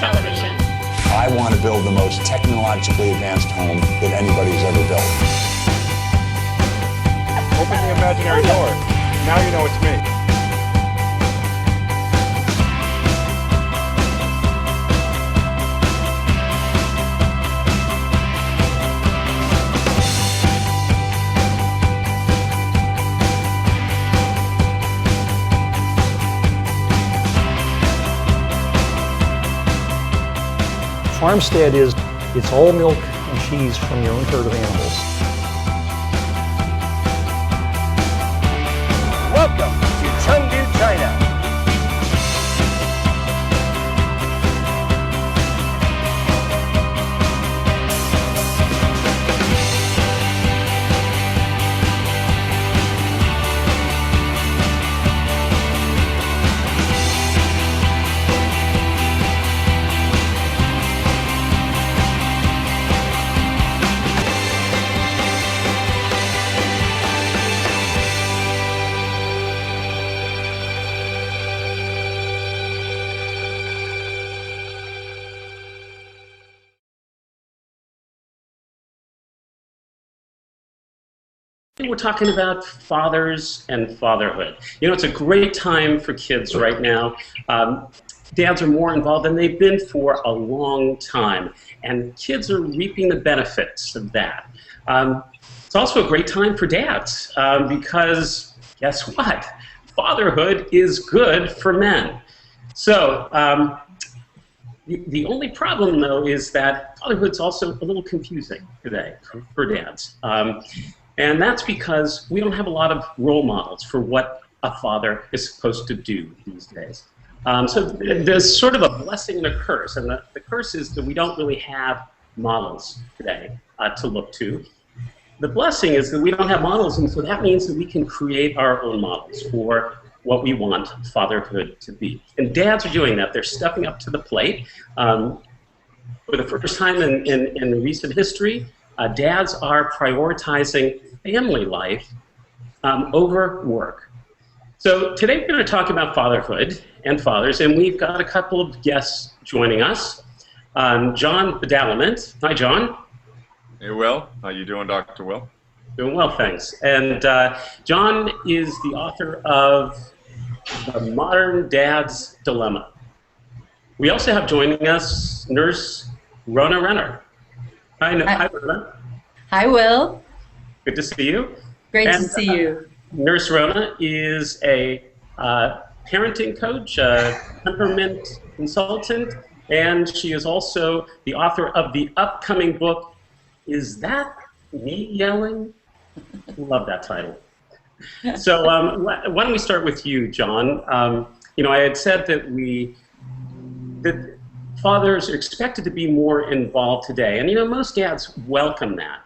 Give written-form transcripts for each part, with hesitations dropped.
television. I want to build the most technologically advanced home that anybody's ever built. Open the imaginary door. Now you know it's me. Farmstead is, it's all milk and cheese from your own herd of animals. Welcome to Chengdu, China. We're talking about fathers and fatherhood. You know, it's a great time for kids right now. Dads are more involved than they've been for a long time, and kids are reaping the benefits of that. It's also a great time for dads because guess what? Fatherhood is good for men. So the only problem, though, is that fatherhood's also a little confusing today for dads. And that's because we don't have a lot of role models for what a father is supposed to do these days. So there's sort of a blessing and a curse. And the curse is that we don't really have models today to look to. The blessing is that we don't have models, and so that means that we can create our own models for what we want fatherhood to be. And dads are doing that. They're stepping up to the plate. For the first time in recent history, dads are prioritizing family life over work. So today we're going to talk about fatherhood and fathers, and we've got a couple of guests joining us. John Badalament. Hi, John. Hey, Will. How you doing, Dr. Will? Doing well, thanks. And John is the author of The Modern Dad's Dilemma. We also have joining us nurse Rona Renner. Hi, Rona. Hi, Will. Good to see you. Great to see you. Nurse Rona is a parenting coach, a temperament consultant, and she is also the author of the upcoming book, Is That Me Yelling? Love that title. So why don't we start with you, John? You know, I had said that fathers are expected to be more involved today, and you know, most dads welcome that.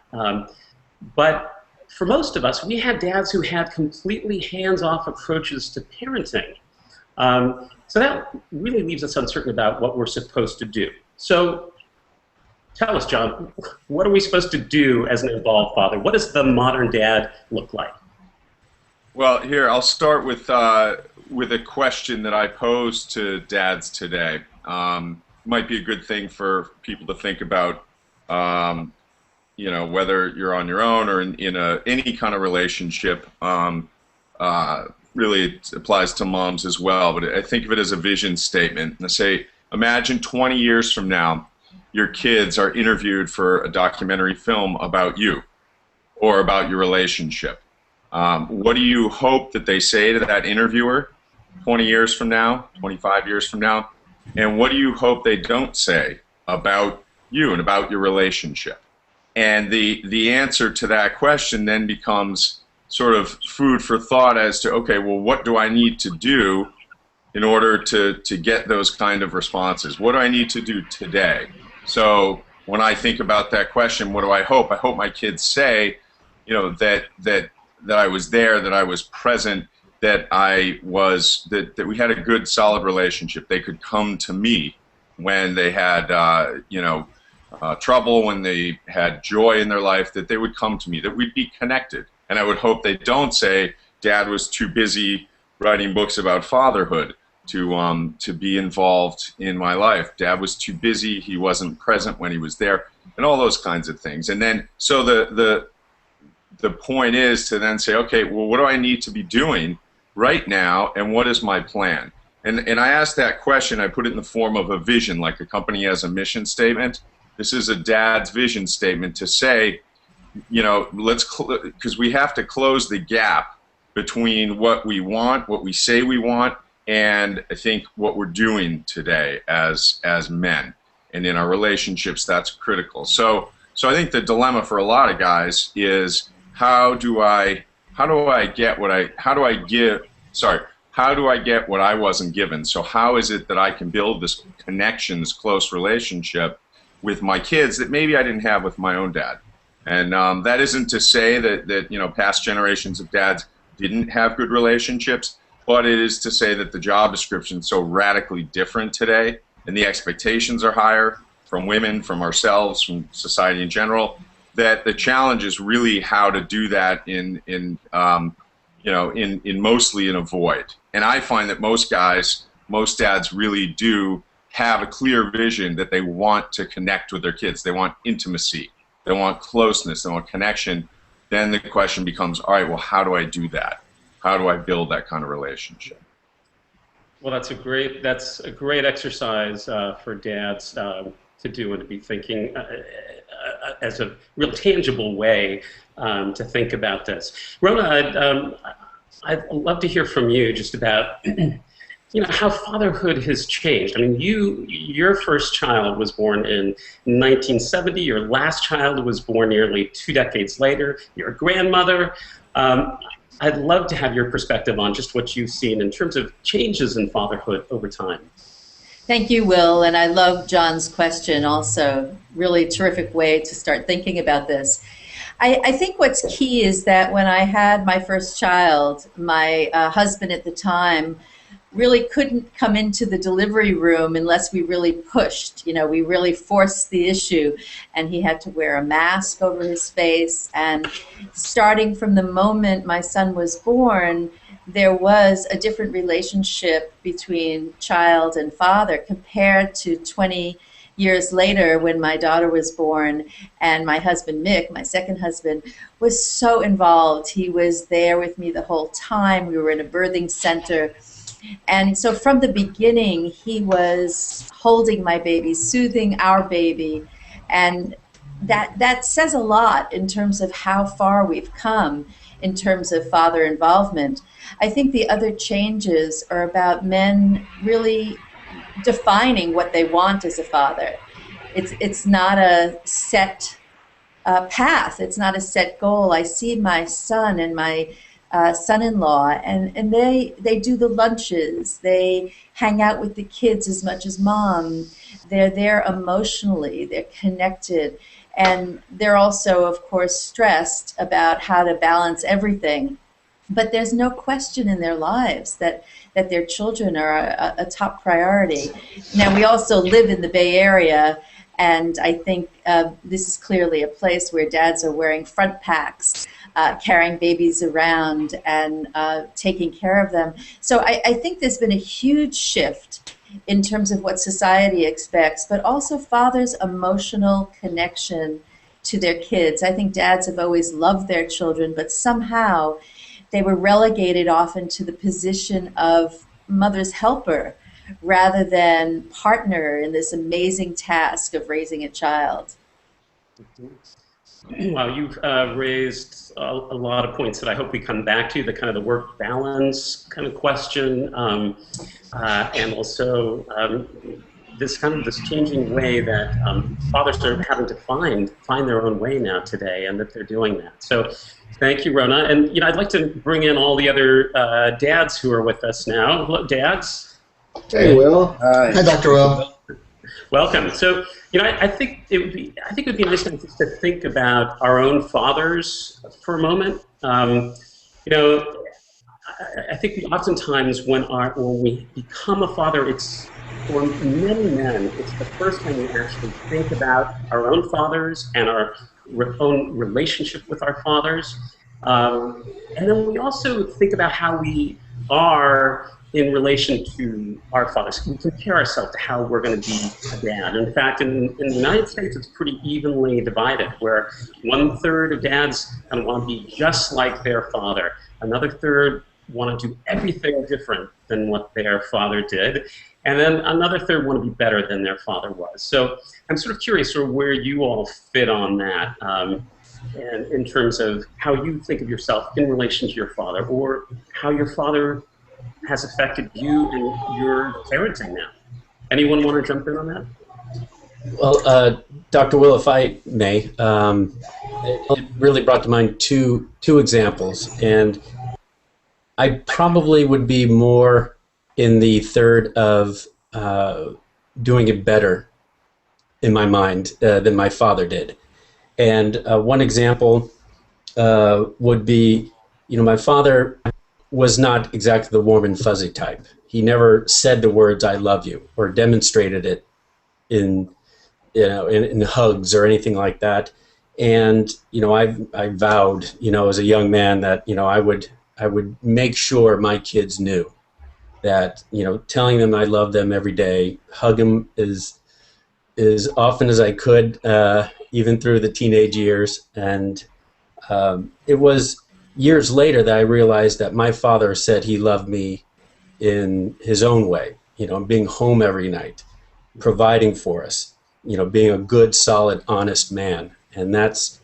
But for most of us, we had dads who had completely hands-off approaches to parenting. So that really leaves us uncertain about what we're supposed to do. So tell us, John, what are we supposed to do as an involved father? What does the modern dad look like? Well, here, I'll start with a question that I pose to dads today. Might be a good thing for people to think about, you know, whether you're on your own or in any kind of relationship. Really, it applies to moms as well, but I think of it as a vision statement. And I say, imagine 20 years from now, your kids are interviewed for a documentary film about you or about your relationship. What do you hope that they say to that interviewer 20 years from now, 25 years from now? And what do you hope they don't say about you and about your relationship? And the answer to that question then becomes sort of food for thought as to, okay, well, what do I need to do in order to get those kind of responses? What do I need to do today? So when I think about that question, what do I hope? I hope my kids say, you know, that I was there, that I was present, that that we had a good, solid relationship. They could come to me when they had, trouble, when they had joy in their life, that they would come to me, that we'd be connected. And I would hope they don't say, Dad was too busy writing books about fatherhood. to be involved in my life. Dad was too busy. He wasn't present when he was there, and all those kinds of things. And then, so the point is to then say, okay, well, what do I need to be doing right now, and what is my plan? And I asked that question. I put it in the form of a vision, like a company has a mission statement. This is a dad's vision statement to say, you know, because we have to close the gap between what we want, what we say we want, and I think what we're doing today as men. And in our relationships, that's critical. So I think the dilemma for a lot of guys is how do I get what I wasn't given? So how is it that I can build this connection, this close relationship with my kids that maybe I didn't have with my own dad? And that isn't to say that you know, past generations of dads didn't have good relationships, but it is to say that the job description is so radically different today, and the expectations are higher from women, from ourselves, from society in general, that the challenge is really how to do that in mostly in a void. And I find that most dads really do have a clear vision that they want to connect with their kids. They want intimacy. They want closeness. They want connection. Then the question becomes, all right, well, how do I do that? How do I build that kind of relationship? Well, that's a great exercise for dads to do and to be thinking as a real tangible way to think about this. Rona, I'd love to hear from you just about you know, how fatherhood has changed. I mean, your first child was born in 1970. Your last child was born nearly 2 decades later. You're a grandmother. I'd love to have your perspective on just what you've seen in terms of changes in fatherhood over time. Thank you, Will, and I love John's question also. Really terrific way to start thinking about this. I think what's key is that when I had my first child, my husband at the time really couldn't come into the delivery room unless we really pushed. You know, we really forced the issue, and he had to wear a mask over his face. And starting from the moment my son was born, there was a different relationship between child and father compared to 20 years later when my daughter was born, and my husband Mick, my second husband, was so involved. He was there with me the whole time. We were in a birthing center. And so from the beginning, he was holding my baby, soothing our baby, and that says a lot in terms of how far we've come in terms of father involvement. I think the other changes are about men really defining what they want as a father. It's not a set path. It's not a set goal. I see my son and my son-in-law, and they do the lunches. They hang out with the kids as much as mom. They're there emotionally. They're connected. And they're also, of course, stressed about how to balance everything. But there's no question in their lives that their children are a top priority. Now, we also live in the Bay Area, and I think this is clearly a place where dads are wearing front packs, carrying babies around and taking care of them. So I think there's been a huge shift in terms of what society expects, but also fathers' emotional connection to their kids. I think dads have always loved their children, but somehow they were relegated often to the position of mother's helper rather than partner in this amazing task of raising a child. Well, you've raised a lot of points that I hope we come back to, the kind of the work balance kind of question, and also this changing way that fathers are having to find their own way now today, and that they're doing that. So thank you, Rona. And I'd like to bring in all the other dads who are with us now. Hello, dads. Hey, Will. Hi, Dr. Will. Welcome. So, I think it would be nice to think about our own fathers for a moment. I think oftentimes when we become a father, it's for many men, it's the first time we actually think about our own fathers and our own relationship with our fathers. And then we also think about how we are in relation to our fathers. We compare ourselves to how we're going to be a dad. In fact, in the United States, it's pretty evenly divided, where 1/3 of dads kind of want to be just like their father. Another third want to do everything different than what their father did. And then another third want to be better than their father was. So I'm sort of curious sort of where you all fit on that, and in terms of how you think of yourself in relation to your father, or how your father has affected you in your parenting now. Anyone want to jump in on that? Well, Dr. Will, if I may, it really brought to mind two examples, and I probably would be more in the third of doing it better in my mind than my father did. And one example would be, my father was not exactly the warm and fuzzy type. He never said the words "I love you" or demonstrated it in hugs or anything like that. And I vowed, as a young man that I would make sure my kids knew that, telling them I love them every day, hug them as often as I could, even through the teenage years. And it was years later that I realized that my father said he loved me in his own way, being home every night, providing for us, being a good, solid, honest man. And that's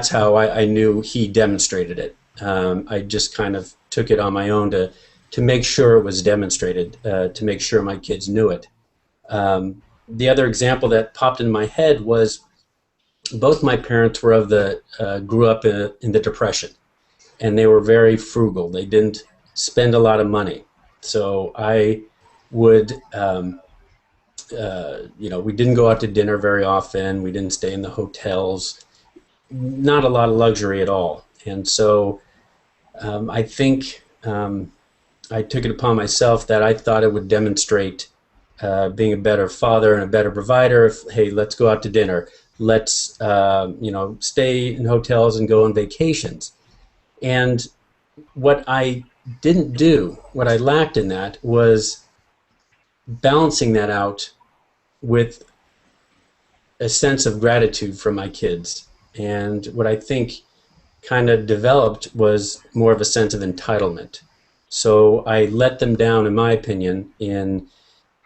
how I knew he demonstrated it. I just kind of took it on my own to make sure it was demonstrated, to make sure my kids knew it. The other example that popped in my head was both my parents were grew up in the Depression, and they were very frugal. They didn't spend a lot of money. So I would, we didn't go out to dinner very often. We didn't stay in the hotels. Not a lot of luxury at all. And so I think I took it upon myself that I thought it would demonstrate being a better father and a better provider. If, hey, let's go out to dinner. Let's stay in hotels and go on vacations. And what I didn't do, what I lacked in that, was balancing that out with a sense of gratitude from my kids. And what I think kind of developed was more of a sense of entitlement. So I let them down, in my opinion, in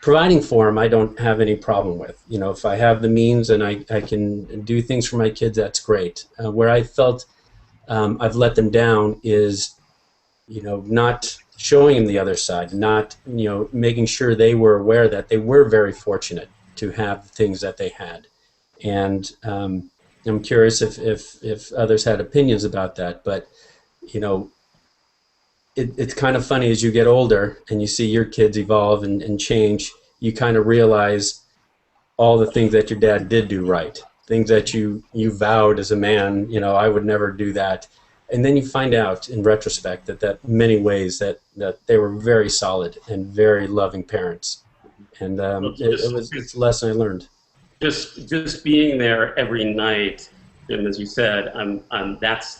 providing for them. I don't have any problem with. If I have the means and I can do things for my kids, that's great. Where I felt I've let them down is, not showing them the other side, not, making sure they were aware that they were very fortunate to have the things that they had. And I'm curious if others had opinions about that, but, it's kind of funny as you get older and you see your kids evolve and change, you kind of realize all the things that your dad did do right, things that you vowed as a man, I would never do that. And then you find out in retrospect that many ways that they were very solid and very loving parents. And it's a lesson I learned. Just being there every night, and as you said, that's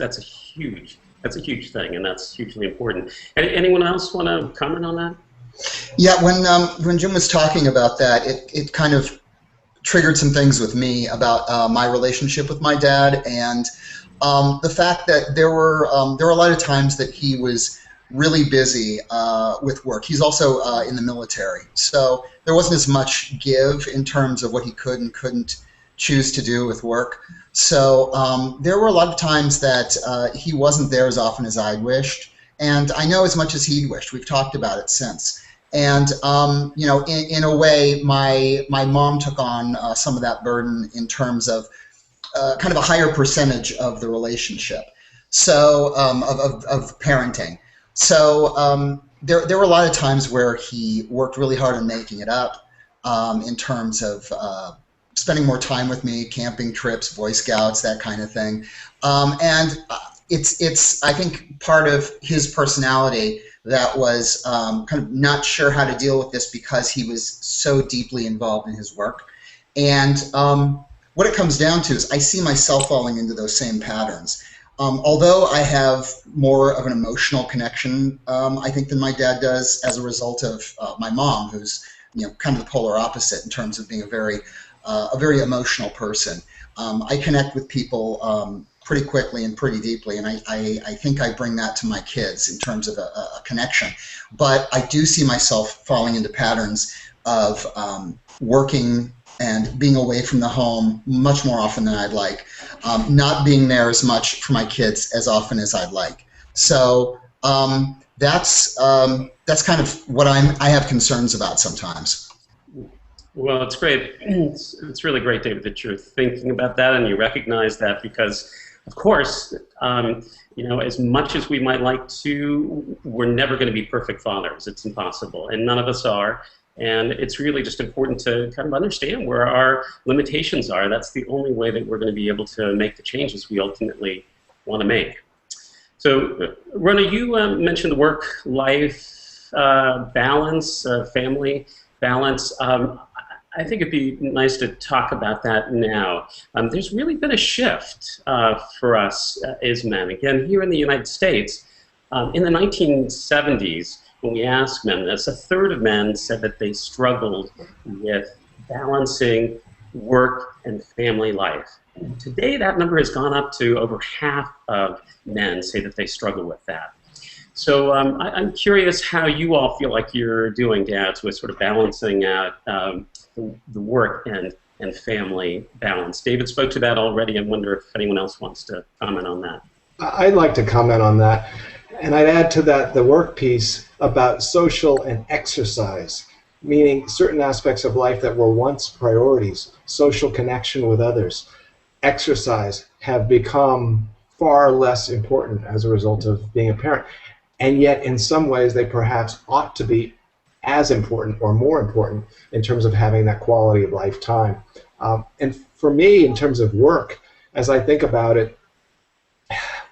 a huge thing, and that's hugely important. Anyone else want to comment on that? Yeah, when Jim was talking about that, it kind of triggered some things with me about my relationship with my dad, and the fact that there were a lot of times that he was really busy with work. He's also in the military, so there wasn't as much give in terms of what he could and couldn't choose to do with work. So there were a lot of times that he wasn't there as often as I wished, and I know as much as he wished. We've talked about it since. And in a way, my mom took on some of that burden in terms of kind of a higher percentage of the relationship, so of parenting. So there were a lot of times where he worked really hard on making it up in terms of spending more time with me, camping trips, Boy Scouts, that kind of thing. And it's I think part of his personality that was kind of not sure how to deal with this because he was so deeply involved in his work. And what it comes down to is I see myself falling into those same patterns. although I have more of an emotional connection, I think, than my dad does, as a result of my mom, who's kind of the polar opposite in terms of being a very emotional person. I connect with people pretty quickly and pretty deeply, and I think I bring that to my kids in terms of a connection. But I do see myself falling into patterns of working and being away from the home much more often than I'd like, not being there as much for my kids as often as I'd like. So that's kind of what I have concerns about sometimes. Well, it's great. It's really great, David, that you're thinking about that and you recognize that, because, of course, as much as we might like to, we're never going to be perfect fathers. It's impossible, and none of us are. And it's really just important to kind of understand where our limitations are. That's the only way that we're going to be able to make the changes we ultimately want to make. So, Rona, you mentioned the work-life balance, family balance. I think it'd be nice to talk about that now. There's really been a shift for us as men. Again, here in the United States, in the 1970s, when we asked men this, a third of men said that they struggled with balancing work and family life. Today, that number has gone up to over half of men say that they struggle with that. So I'm curious how you all feel like you're doing, dads, with sort of balancing out the work and family balance. David spoke to that already. I wonder if anyone else wants to comment on that. I'd like to comment on that. And I'd add to that the work piece about social and exercise, meaning certain aspects of life that were once priorities, social connection with others, exercise, have become far less important as a result of being a parent. And yet, in some ways, they perhaps ought to be as important or more important in terms of having that quality of life time. And for me, in terms of work, as I think about it,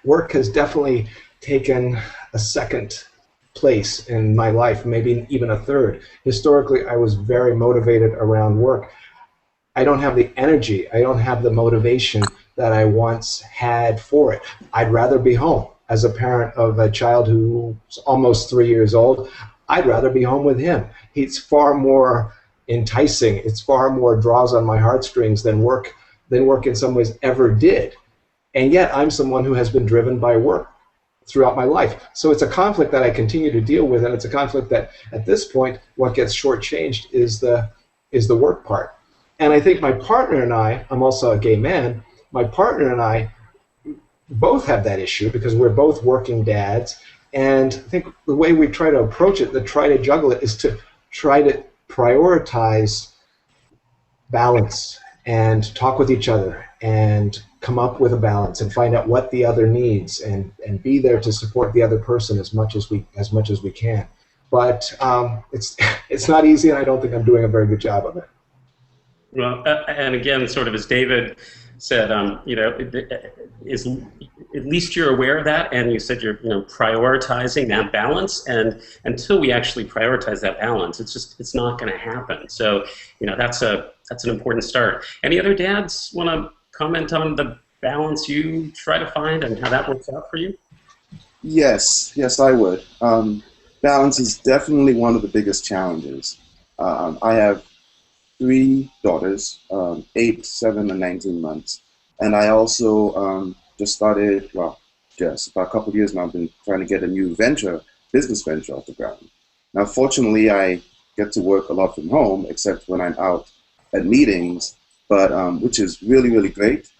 work has definitely taken a second place in my life, maybe even a third. Historically, I was very motivated around work. I don't have the energy, I don't have the motivation that I once had for it. I'd rather be home. As a parent of a child who's almost 3 years old, I'd rather be home with him. He's far more enticing. It's far more draws on my heartstrings than work in some ways ever did. And yet I'm someone who has been driven by work throughout my life. So it's a conflict that I continue to deal with, and it's a conflict that at this point, what gets shortchanged is the work part. And I think my partner and I'm also a gay man, my partner and I both have that issue because we're both working dads. And I think the way we try to approach it, to try to juggle it, is to try to prioritize balance and talk with each other and come up with a balance and find out what the other needs and be there to support the other person as much as we can. But it's not easy, and I don't think I'm doing a very good job of it. Well, and again, sort of as David said, is at least you're aware of that, and you said you're prioritizing that balance. And until we actually prioritize that balance, it's not going to happen. So that's an important start. Any other dads want to comment on the balance you try to find and how that works out for you? Yes, I would. Balance is definitely one of the biggest challenges. I have 3 daughters, 8, 7, and 19 months. And I also just started, about a couple of years now, I've been trying to get a new business venture off the ground. Now, fortunately, I get to work a lot from home, except when I'm out at meetings, but which is really, really great.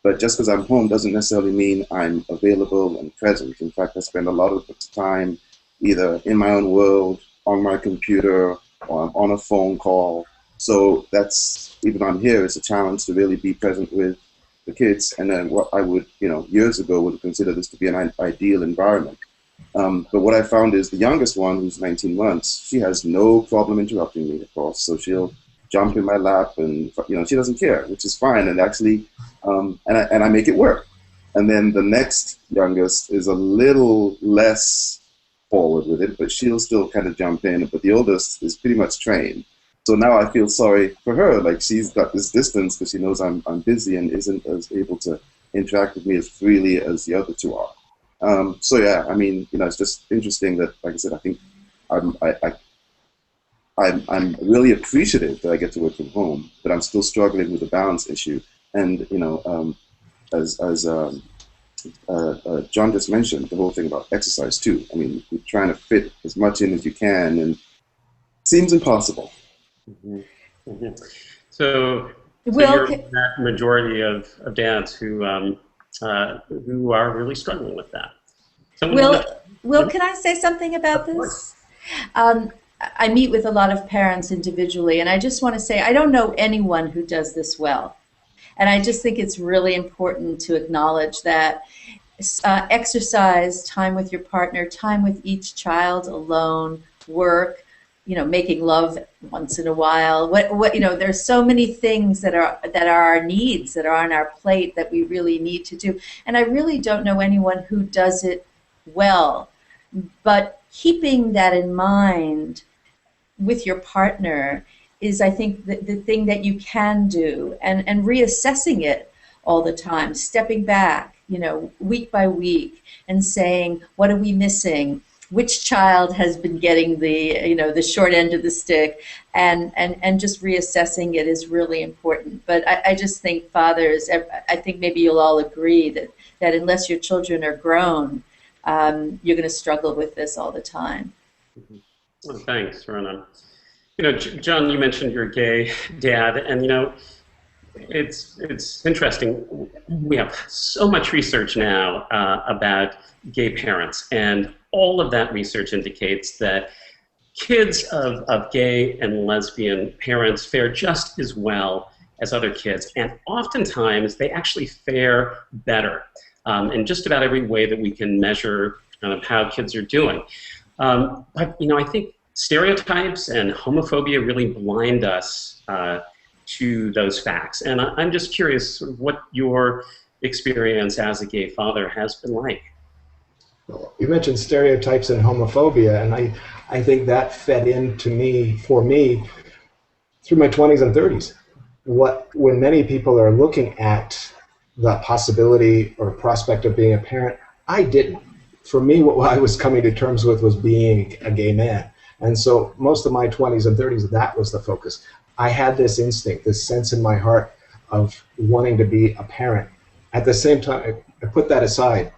But just because I'm home doesn't necessarily mean I'm available and present. In fact, I spend a lot of the time either in my own world, on my computer, or on a phone call. So that's, even on here, it's a challenge to really be present with the kids. And then what I would, years ago would have considered this to be an ideal environment. But what I found is the youngest one, who's 19 months, she has no problem interrupting me, of course. So she'll jump in my lap and, she doesn't care, which is fine. And actually, and I make it work. And then the next youngest is a little less forward with it, but she'll still kind of jump in. But the oldest is pretty much trained. So now I feel sorry for her. Like, she's got this distance because she knows I'm busy and isn't as able to interact with me as freely as the other two are. So yeah, I mean, it's just interesting that, like I said, I think I'm really appreciative that I get to work from home, but I'm still struggling with the balance issue. And as John just mentioned, the whole thing about exercise too. I mean, you're trying to fit as much in as you can, and it seems impossible. Mm-hmm. Mm-hmm. So Will, you're that majority of dads who are really struggling with that. Will, can I say something about this? I meet with a lot of parents individually, and I just want to say I don't know anyone who does this well. And I just think it's really important to acknowledge that exercise, time with your partner, time with each child alone, work, making love once in a while. There's so many things that are our needs, that are on our plate that we really need to do. And I really don't know anyone who does it well. But keeping that in mind with your partner is, I think, the thing that you can do, and reassessing it all the time, stepping back, week by week, and saying, what are we missing? Which child has been getting the short end of the stick, and just reassessing it is really important. But I just think fathers, I think maybe you'll all agree that unless your children are grown, you're going to struggle with this all the time. Well, thanks, Rona. John, you mentioned you're a gay dad, and it's interesting. We have so much research now about gay parents, and all of that research indicates that kids of gay and lesbian parents fare just as well as other kids, and oftentimes they actually fare better in just about every way that we can measure how kids are doing. But I think stereotypes and homophobia really blind us to those facts. And I'm just curious what your experience as a gay father has been like. Well, you mentioned stereotypes and homophobia, and I think that fed into me, through my 20s and 30s. When many people are looking at the possibility or prospect of being a parent, I didn't. For me, what I was coming to terms with was being a gay man. And so most of my 20s and 30s, that was the focus. I had this instinct, this sense in my heart of wanting to be a parent. At the same time, I put that aside.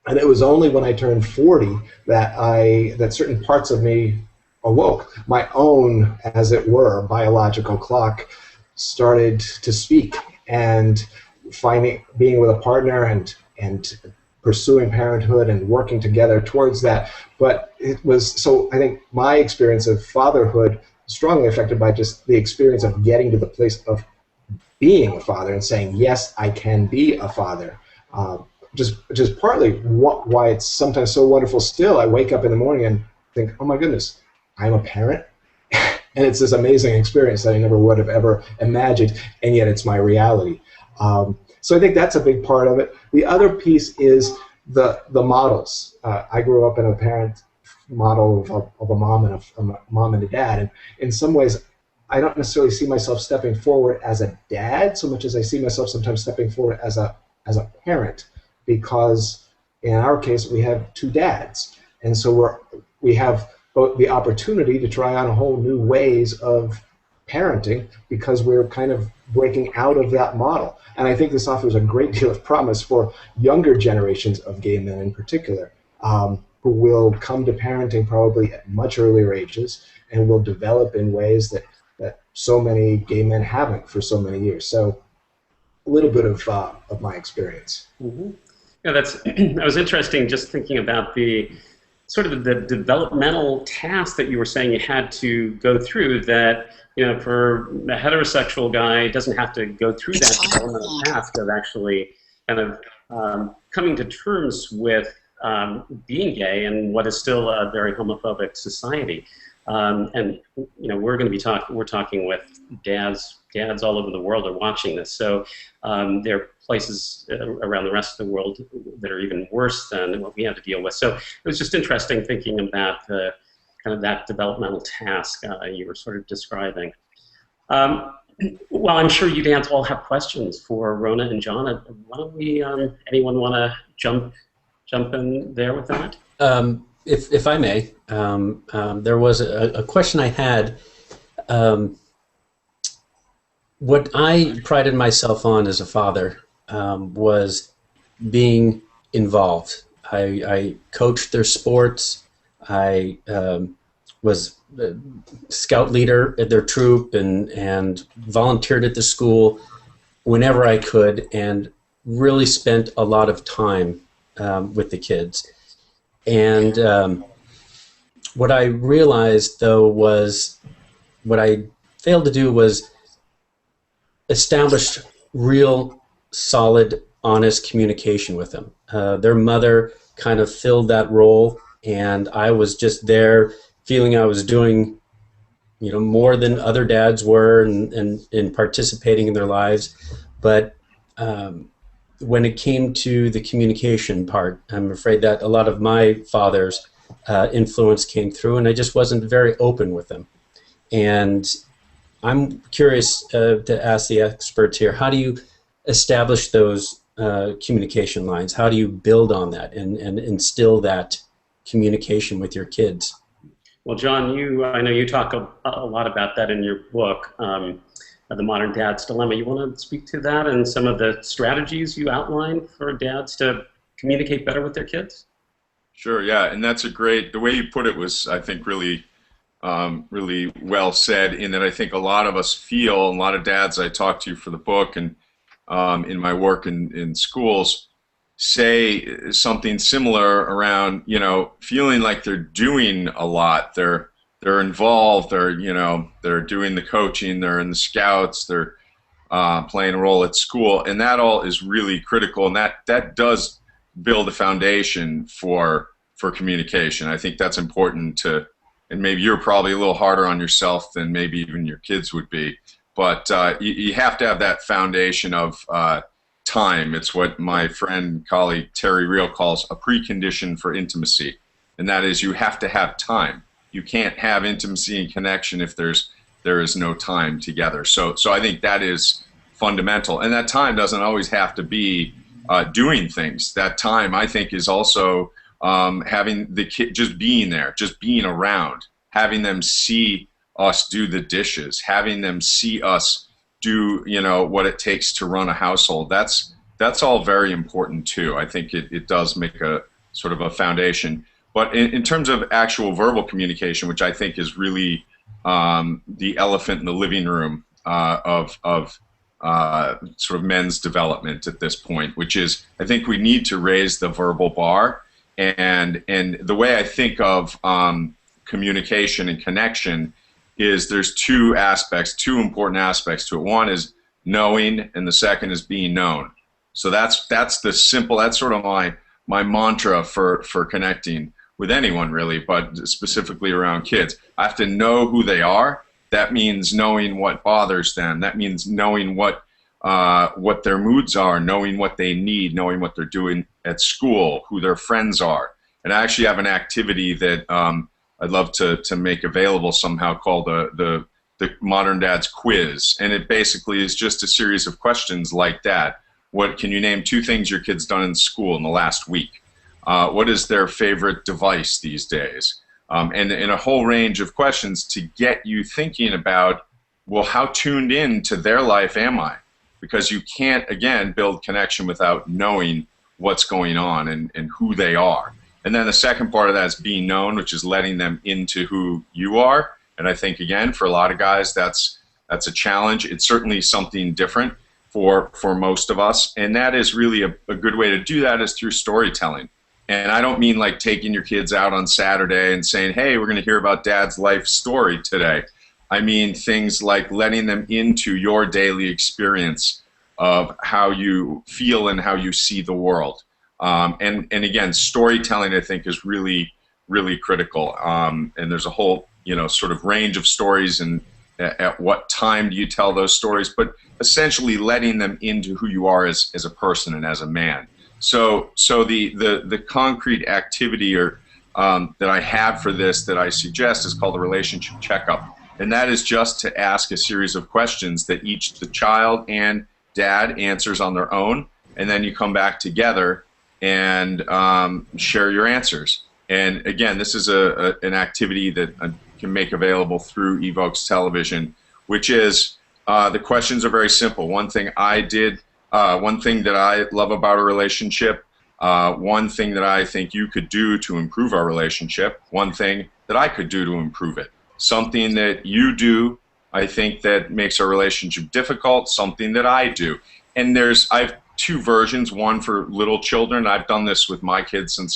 And it was only when I turned 40 that certain parts of me awoke. My own, as it were, biological clock started to speak, and being with a partner and pursuing parenthood and working together towards that. But it was, so I think my experience of fatherhood strongly affected by just the experience of getting to the place of being a father and saying, yes, I can be a father. Just partly why it's sometimes so wonderful still. I wake up in the morning and think, oh my goodness, I'm a parent. And it's this amazing experience that I never would have ever imagined, and yet it's my reality. So I think that's a big part of it. The other piece is the models. I grew up in a parent model of a mom and a dad, and in some ways, I don't necessarily see myself stepping forward as a dad so much as I see myself sometimes stepping forward as a parent, because in our case we have two dads, and so we have both the opportunity to try on a whole new ways of parenting because we're kind of breaking out of that model. And I think this offers a great deal of promise for younger generations of gay men in particular, who will come to parenting probably at much earlier ages and will develop in ways that so many gay men haven't for so many years. So a little bit of my experience. Mm-hmm. Yeah, that was interesting, just thinking about the sort of the developmental task that you were saying you had to go through, that for a heterosexual guy doesn't have to go through that developmental task of actually kind of coming to terms with being gay in what is still a very homophobic society. And we're going to be we're talking with dads all over the world are watching this. So there are places around the rest of the world that are even worse than what we have to deal with. So it was just interesting thinking about the kind of that developmental task you were sort of describing. Well, I'm sure you dads all have questions for Rona and John. Why don't we? Anyone want to jump in there with that? If I may, there was a question I had. What I prided myself on as a father was being involved. I coached their sports. I was the scout leader at their troop and volunteered at the school whenever I could, and really spent a lot of time with the kids. And what I realized, though, was what I failed to do was establish real, solid, honest communication with them. Their mother kind of filled that role, and I was just there feeling I was doing, more than other dads were and participating in their lives. But when it came to the communication part, I'm afraid that a lot of my father's influence came through, and I just wasn't very open with them. And I'm curious to ask the experts here, how do you establish those communication lines? How do you build on that and instill that communication with your kids? Well, John, I know you talk a lot about that in your book, The Modern Dad's Dilemma. You want to speak to that and some of the strategies you outline for dads to communicate better with their kids? Sure, yeah, and that's the way you put it was, I think, really well said, in that I think a lot of us feel, a lot of dads I talk to for the book and in my work in schools, say something similar around, feeling like they're doing a lot. They're involved. They're doing the coaching. They're in the scouts. They're playing a role at school, and that all is really critical. And that does build a foundation for communication. I think that's important to. And maybe you're probably a little harder on yourself than maybe even your kids would be. But you have to have that foundation of time. It's what my friend, colleague Terry Real calls a precondition for intimacy. And that is, you have to have time. You can't have intimacy and connection if there is no time together. So I think that is fundamental. And that time doesn't always have to be doing things. That time, I think, is also having the kid just being there, just being around, having them see us do the dishes, having them see us do what it takes to run a household. That's all very important too. I think it does make a sort of a foundation. But in terms of actual verbal communication, which I think is really the elephant in the living room of sort of men's development at this point, which is, I think we need to raise the verbal bar. And the way I think of communication and connection is there's two important aspects to it. One is knowing, and the second is being known. So that's sort of my mantra for connecting with anyone, really, but specifically around kids. I have to know who they are. That means knowing what bothers them. That means knowing what their moods are, knowing what they need, knowing what they're doing at school, who their friends are. And I actually have an activity that I'd love to make available somehow called the Modern Dad's Quiz. And it basically is just a series of questions like that. What can you name 2 things your kid's done in school in the last week? What is their favorite device these days? And a whole range of questions to get you thinking about, well, how tuned in to their life am I? Because you can't, again, build connection without knowing what's going on and who they are. And then the second part of that is being known, which is letting them into who you are. And I think, again, for a lot of guys, that's a challenge. It's certainly something different for most of us. And that is really a good way to do that is through storytelling. And I don't mean like taking your kids out on Saturday and saying, hey, we're going to hear about Dad's life story today. I mean things like letting them into your daily experience of how you feel and how you see the world. And again, storytelling, I think, is really, really critical. And there's a whole, sort of range of stories and at what time do you tell those stories, but essentially letting them into who you are as a person and as a man. So the concrete activity that I have for this that I suggest is called a relationship checkup. And that is just to ask a series of questions that each the child and dad answers on their own, and then you come back together and share your answers. And again, this is an activity that I can make available through evox television, which is the questions are very simple. One thing I did, one thing that I love about a relationship, one thing that I think you could do to improve our relationship, one thing that I could do to improve it, something that you do, I think, that makes our relationship difficult, something that I do. And I have two versions, one for little children. I've done this with my kids since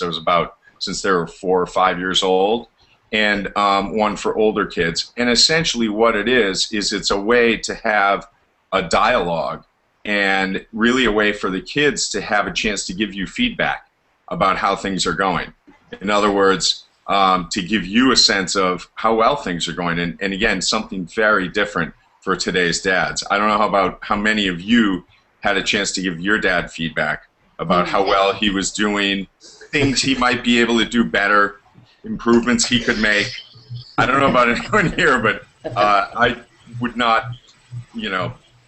they were 4 or 5 years old, and one for older kids. And essentially what it is it's a way to have a dialogue and really a way for the kids to have a chance to give you feedback about how things are going. In other words, to give you a sense of how well things are going. And again, something very different for today's dads. I don't know about how many of you had a chance to give your dad feedback about how well he was doing, things he might be able to do better, improvements he could make. I don't know about anyone here, but I would not,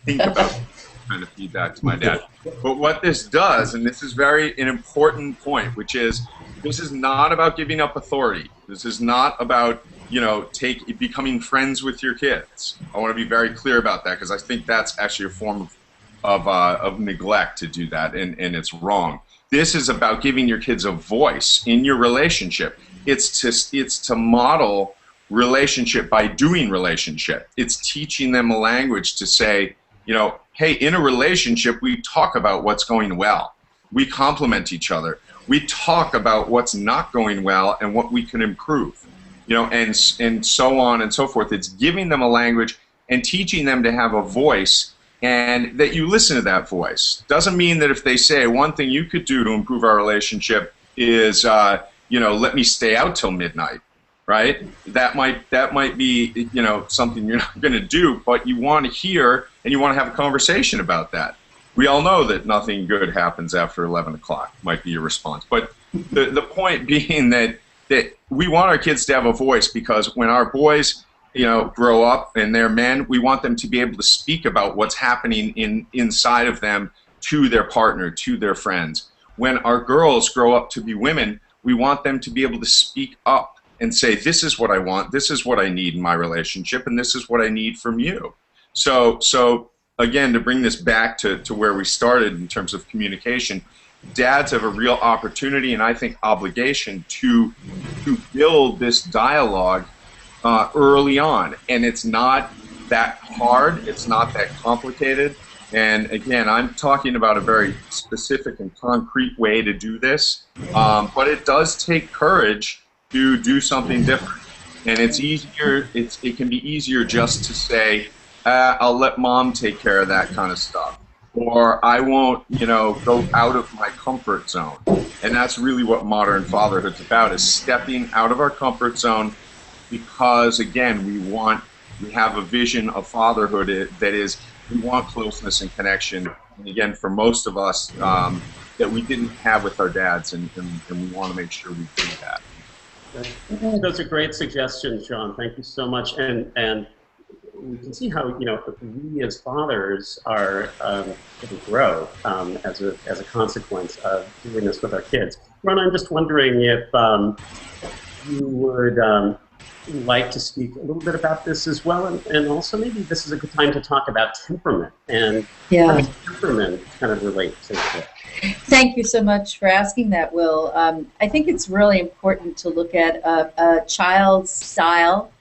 think about kind of feedback to my dad. But what this does, and this is an important point, which is this is not about giving up authority. This is not about becoming friends with your kids. I want to be very clear about that, because I think that's actually a form of neglect to do that, and it's wrong. This is about giving your kids a voice in your relationship. It's to model relationship by doing relationship. It's teaching them a language to say, hey, in a relationship, we talk about what's going well. We compliment each other. We talk about what's not going well and what we can improve, and so on and so forth. It's giving them a language and teaching them to have a voice, and that you listen to that voice. Doesn't mean that if they say one thing you could do to improve our relationship is, let me stay out till midnight, right? That might be, something you're not going to do, but you want to hear and you want to have a conversation about that. We all know that nothing good happens after 11 o'clock, might be your response. But the point being that we want our kids to have a voice, because when our boys grow up and they're men, we want them to be able to speak about what's happening inside of them to their partner, to their friends. When our girls grow up to be women, we want them to be able to speak up and say, this is what I want, this is what I need in my relationship, and this is what I need from you. So again, to bring this back to where we started in terms of communication, dads have a real opportunity, and I think obligation, to build this dialogue early on. And it's not that hard, it's not that complicated. And again, I'm talking about a very specific and concrete way to do this, but it does take courage to do something different. And it's easier, it can be easier just to say, I'll let mom take care of that kind of stuff, or I won't, go out of my comfort zone. And that's really what modern fatherhood's about, is stepping out of our comfort zone, because again, we have a vision of fatherhood that is, we want closeness and connection, and again, for most of us, that we didn't have with our dads, and we want to make sure we do that. Those are great suggestions, John. Thank you so much. And we can see how we as fathers are going to grow as a consequence of doing this with our kids. Ron, I'm just wondering if you would like to speak a little bit about this as well, and also maybe this is a good time to talk about temperament and how does temperament kind of relate to it. Thank you so much for asking that, Will. I think it's really important to look at a child's style.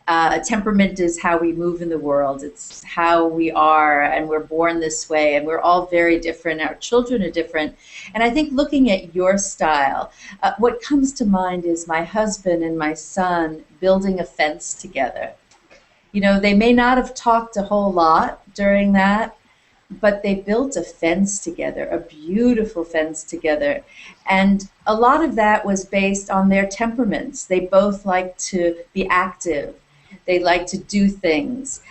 A temperament is how we move in the world. It's how we are, and we're born this way, and we're all very different. Our children are different. And I think looking at your style, what comes to mind is my husband and my son building a fence together. They may not have talked a whole lot during that, but they built a fence together, a beautiful fence together. And a lot of that was based on their temperaments. They both like to be active. They like to do things.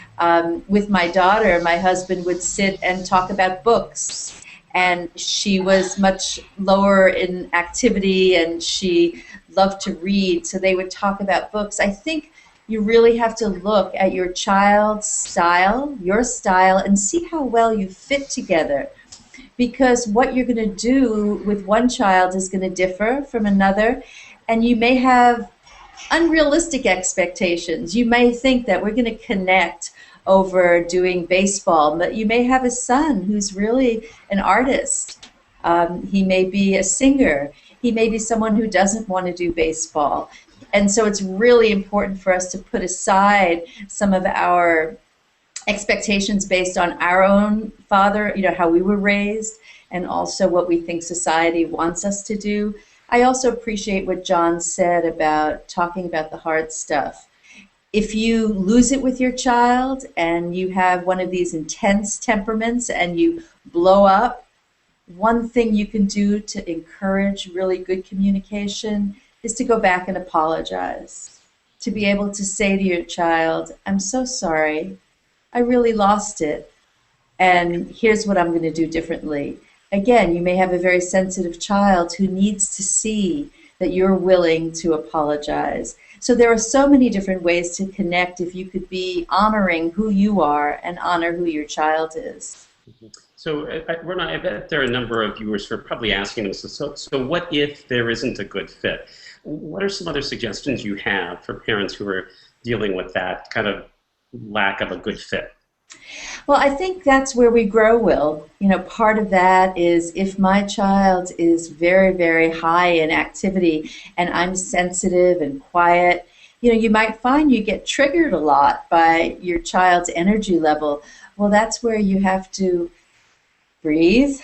With my daughter, my husband would sit and talk about books. And she was much lower in activity, and she loved to read, so they would talk about books. I think You really have to look at your child's style, your style, and see how well you fit together. Because what you're going to do with one child is going to differ from another, and you may have unrealistic expectations. You may think that we're going to connect over doing baseball, but you may have a son who's really an artist. He may be a singer. He may be someone who doesn't want to do baseball. And so it's really important for us to put aside some of our expectations based on our own father, how we were raised, and also what we think society wants us to do. I also appreciate what John said about talking about the hard stuff. If you lose it with your child and you have one of these intense temperaments and you blow up, one thing you can do to encourage really good communication is to go back and apologize. To be able to say to your child, I'm so sorry, I really lost it, and here's what I'm going to do differently. Again, you may have a very sensitive child who needs to see that you're willing to apologize. So there are so many different ways to connect if you could be honoring who you are and honor who your child is. So, Rona, I bet there are a number of viewers who are probably asking this. So what if there isn't a good fit? What are some other suggestions you have for parents who are dealing with that kind of lack of a good fit? Well, I think that's where we grow, Will. Part of that is if my child is very, very high in activity and I'm sensitive and quiet, you might find you get triggered a lot by your child's energy level. Well, that's where you have to breathe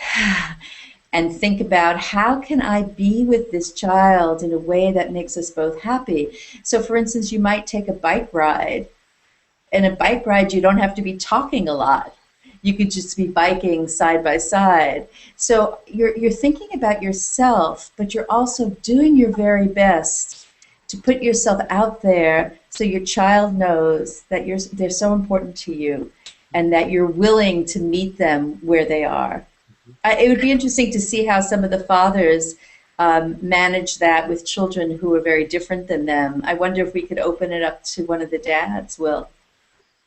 and think about how can I be with this child in a way that makes us both happy. So, for instance, you might take a bike ride. In a bike ride, you don't have to be talking a lot. You could just be biking side by side. So you're thinking about yourself, but you're also doing your very best to put yourself out there so your child knows that they're so important to you and that you're willing to meet them where they are. It would be interesting to see how some of the fathers manage that with children who are very different than them. I wonder if we could open it up to one of the dads, Will.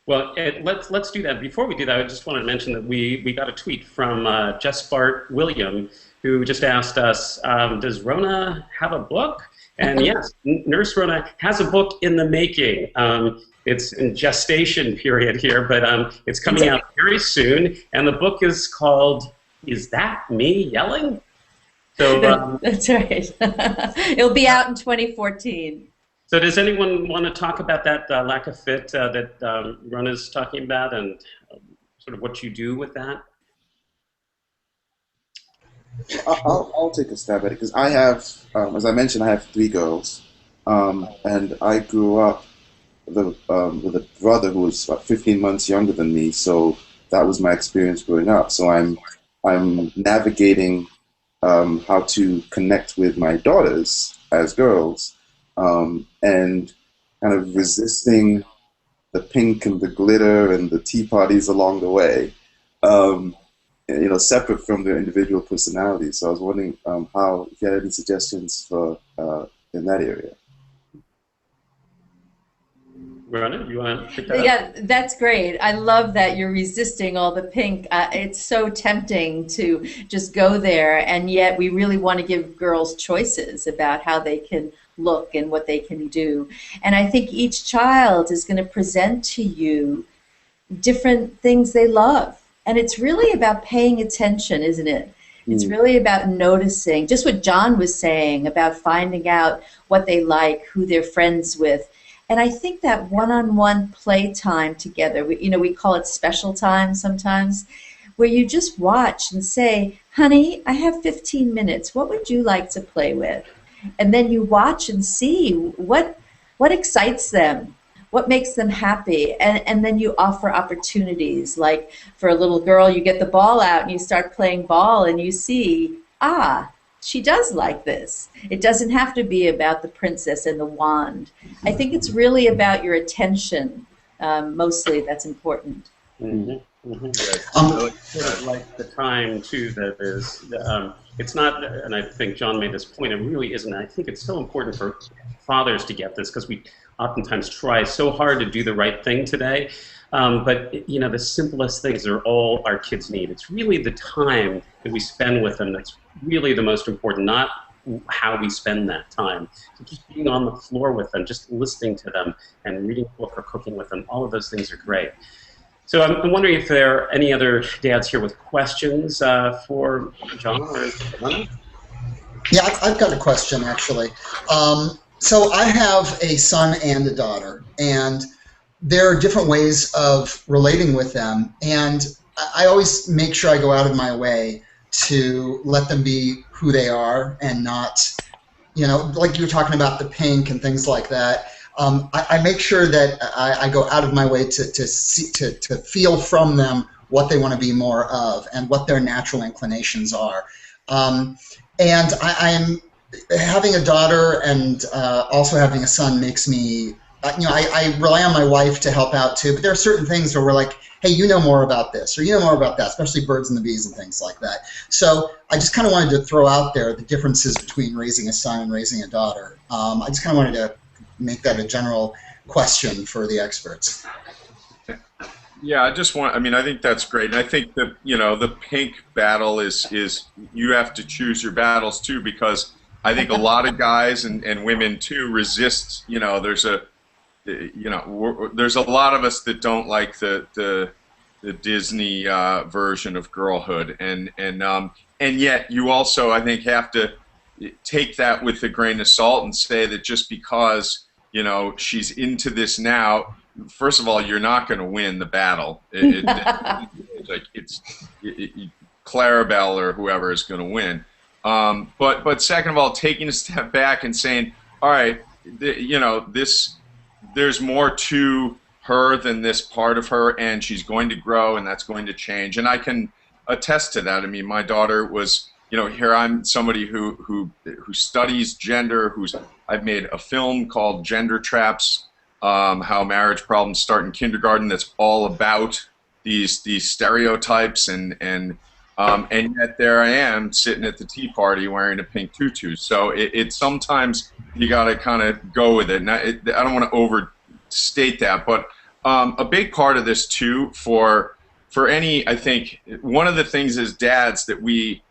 Well, let's do that. Before we do that, I just want to mention that we got a tweet from Jess Bart William, who just asked us, does Rona have a book? And yes, Nurse Rona has a book in the making. It's in gestation period here, but it's coming out very soon. And the book is called, Is That Me Yelling? So that's right. It'll be out in 2014. So does anyone want to talk about that lack of fit that Rona's talking about and sort of what you do with that? I'll take a stab at it because I have, as I mentioned, I have 3 girls, and I grew up with a brother who was about 15 months younger than me, so that was my experience growing up. So I'm navigating how to connect with my daughters as girls. And kind of resisting the pink and the glitter and the tea parties along the way, separate from their individual personalities. So I was wondering if you had any suggestions for in that area. Rona, you want to pick that up? Yeah, that's great. I love that you're resisting all the pink. It's so tempting to just go there, and yet we really want to give girls choices about how they can look and what they can do. And I think each child is going to present to you different things they love. And it's really about paying attention, isn't it? It's really about noticing, just what John was saying about finding out what they like, who they're friends with. And I think that one-on-one play time together, we call it special time sometimes, where you just watch and say, honey, I have 15 minutes. What would you like to play with? And then you watch and see what excites them, what makes them happy, and then you offer opportunities. Like for a little girl, you get the ball out and you start playing ball and you see, she does like this. It doesn't have to be about the princess and the wand. I think it's really about your attention. Mostly that's important. Mm-hmm. Sort of like the time too that is, it's not, and I think John made this point, it really isn't. I think it's so important for fathers to get this because we oftentimes try so hard to do the right thing today. But you know, the simplest things are all our kids need. It's really the time that we spend with them that's really the most important, not how we spend that time. So just being on the floor with them, just listening to them, and reading a book or cooking with them, all of those things are great. So I'm wondering if there are any other dads here with questions for John or Lena? Yeah, I've got a question, actually. So I have a son and a daughter, and there are different ways of relating with them, and I always make sure I go out of my way to let them be who they are and not, you know, like you were talking about the pink and things like that. I make sure that I go out of my way to feel from them what they want to be more of and what their natural inclinations are. And I'm having a daughter and also having a son makes me, you know, I rely on my wife to help out too, but there are certain things where we're like, hey, you know more about this, or you know more about that, especially birds and the bees and things like that. So I just kind of wanted to throw out there the differences between raising a son and raising a daughter. I just kind of wanted to make that a general question for the experts. Yeah, I think that's great. And I think that, you know, the pink battle is you have to choose your battles too, because I think a lot of guys and women too resist, you know, there's a lot of us that don't like the Disney version of girlhood, and yet you also, I think, have to take that with a grain of salt and say that just because, you know, she's into this now, first of all, you're not going to win the battle. It's Clarabelle or whoever is going to win. But second of all, taking a step back and saying, all right, you know, there's more to her than this part of her, and she's going to grow, and that's going to change. And I can attest to that. I mean, my daughter was, you know, here I'm somebody who studies gender. I've made a film called Gender Traps, how marriage problems start in kindergarten. That's all about these stereotypes, and yet there I am sitting at the tea party wearing a pink tutu. So it sometimes you got to kind of go with it. And I don't want to overstate that, but a big part of this too for any, I think one of the things as dads that we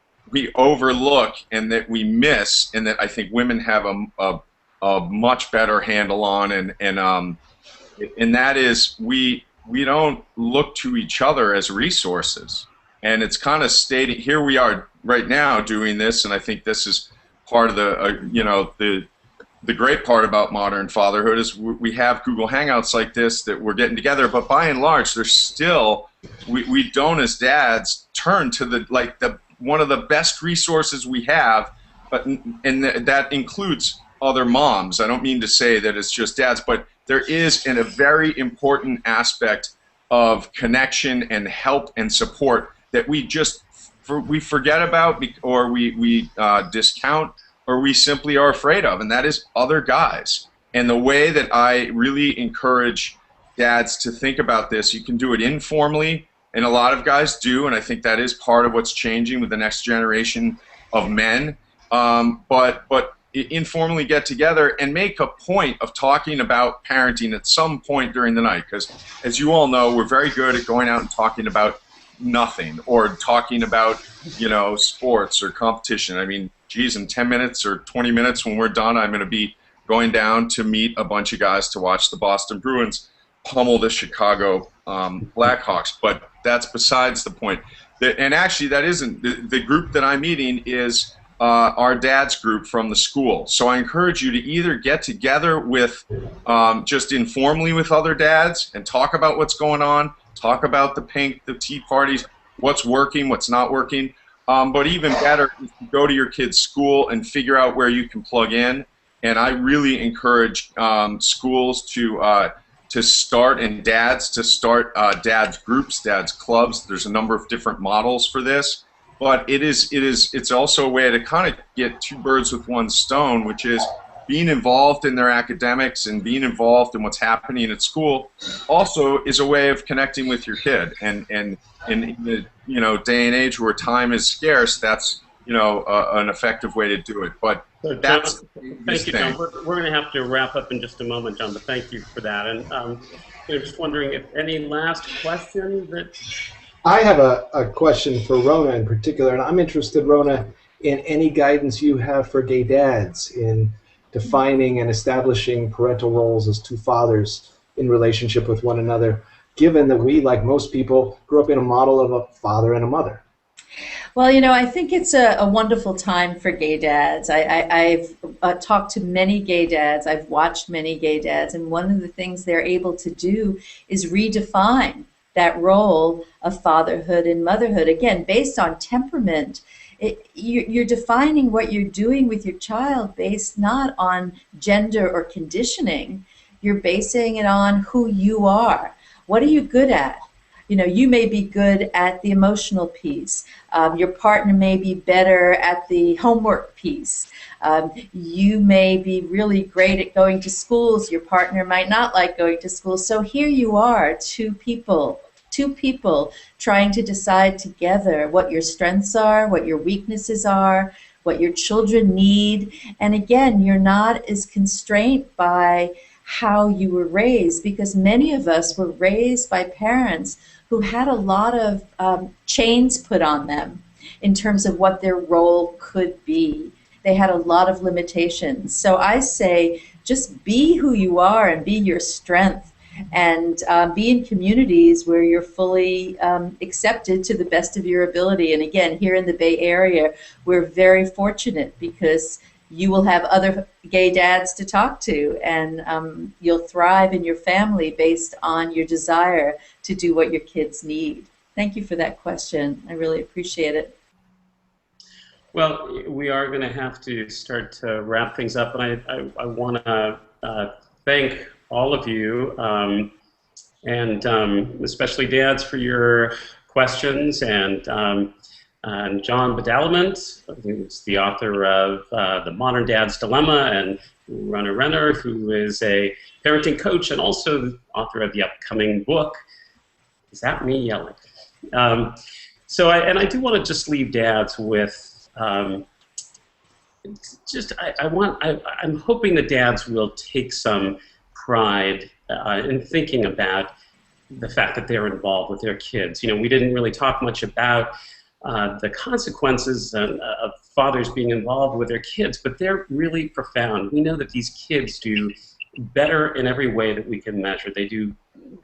overlook and that we miss, and that I think women have a much better handle on, and that is we don't look to each other as resources. And it's kind of stating, here we are right now doing this, and I think this is part of the you know, the great part about modern fatherhood is we have Google Hangouts like this that we're getting together, but by and large, there's still, we don't as dads turn to one of the best resources we have, and that includes other moms. I don't mean to say that it's just dads, but there is a very important aspect of connection and help and support that we forget about, or we discount, or we simply are afraid of, and that is other guys. And the way that I really encourage dads to think about this, you can do it informally, and a lot of guys do, and I think that is part of what's changing with the next generation of men. But informally get together and make a point of talking about parenting at some point during the night, because as you all know, we're very good at going out and talking about nothing, or talking about, you know, sports or competition. I mean, geez, in 10 minutes or 20 minutes when we're done, I'm going to be going down to meet a bunch of guys to watch the Boston Bruins pummel the Chicago Blackhawks. But that's besides the point. And actually, that isn't the group that I'm meeting is our dad's group from the school. So I encourage you to either get together with just informally with other dads and talk about what's going on, talk about the tea parties, what's working, what's not working. But even better, go to your kid's school and figure out where you can plug in. And I really encourage schools to start, and dads to start dads groups, dads clubs. There's a number of different models for this, but it's also a way to kind of get two birds with one stone, which is being involved in their academics and being involved in what's happening at school. Also is a way of connecting with your kid, and in the, you know, day and age where time is scarce, that's an effective way to do it. But So, that's John, thank you, John. We're going to have to wrap up in just a moment, John, but thank you for that. And I'm just wondering if any last question that... I have a question for Rona in particular, and I'm interested, Rona, in any guidance you have for gay dads in defining and establishing parental roles as two fathers in relationship with one another, given that we, like most people, grew up in a model of a father and a mother. Well, I think it's a wonderful time for gay dads. I've talked to many gay dads. I've watched many gay dads. And one of the things they're able to do is redefine that role of fatherhood and motherhood, again, based on temperament. You're defining what you're doing with your child based not on gender or conditioning. You're basing it on who you are. What are you good at? You may be good at the emotional piece. Your partner may be better at the homework piece. You may be really great at going to schools. Your partner might not like going to school. So here you are, two people trying to decide together what your strengths are, what your weaknesses are, what your children need. And again, you're not as constrained by how you were raised, because many of us were raised by parents who had a lot of chains put on them in terms of what their role could be. They had a lot of limitations. So I say, just be who you are and be your strength, and be in communities where you're fully accepted to the best of your ability. And again, here in the Bay Area, we're very fortunate because you will have other gay dads to talk to, and you'll thrive in your family based on your desire to do what your kids need. Thank you for that question. I really appreciate it. Well, we are going to have to start to wrap things up, and I want to thank all of you, and especially dads, for your questions, and John Badalament, who's the author of The Modern Dad's Dilemma, and Rona Renner, who is a parenting coach and also the author of the upcoming book. Is that me yelling? I do want to just leave dads with I'm hoping that dads will take some pride in thinking about the fact that they're involved with their kids. We didn't really talk much about the consequences of fathers being involved with their kids, but they're really profound. We know that these kids do better in every way that we can measure. They do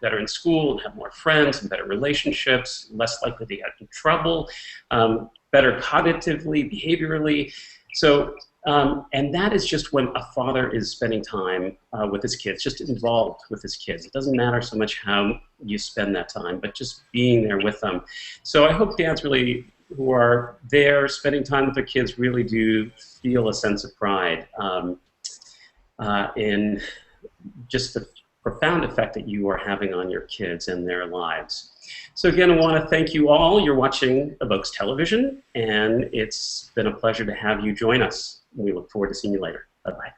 better in school and have more friends and better relationships, less likely to get in trouble, better cognitively, behaviorally. So, and that is just when a father is spending time with his kids, just involved with his kids. It doesn't matter so much how you spend that time, but just being there with them. So I hope dads really, who are there spending time with their kids, really do feel a sense of pride in just the profound effect that you are having on your kids and their lives. So again, I want to thank you all. You're watching evox Television, and it's been a pleasure to have you join us. We look forward to seeing you later. Bye-bye.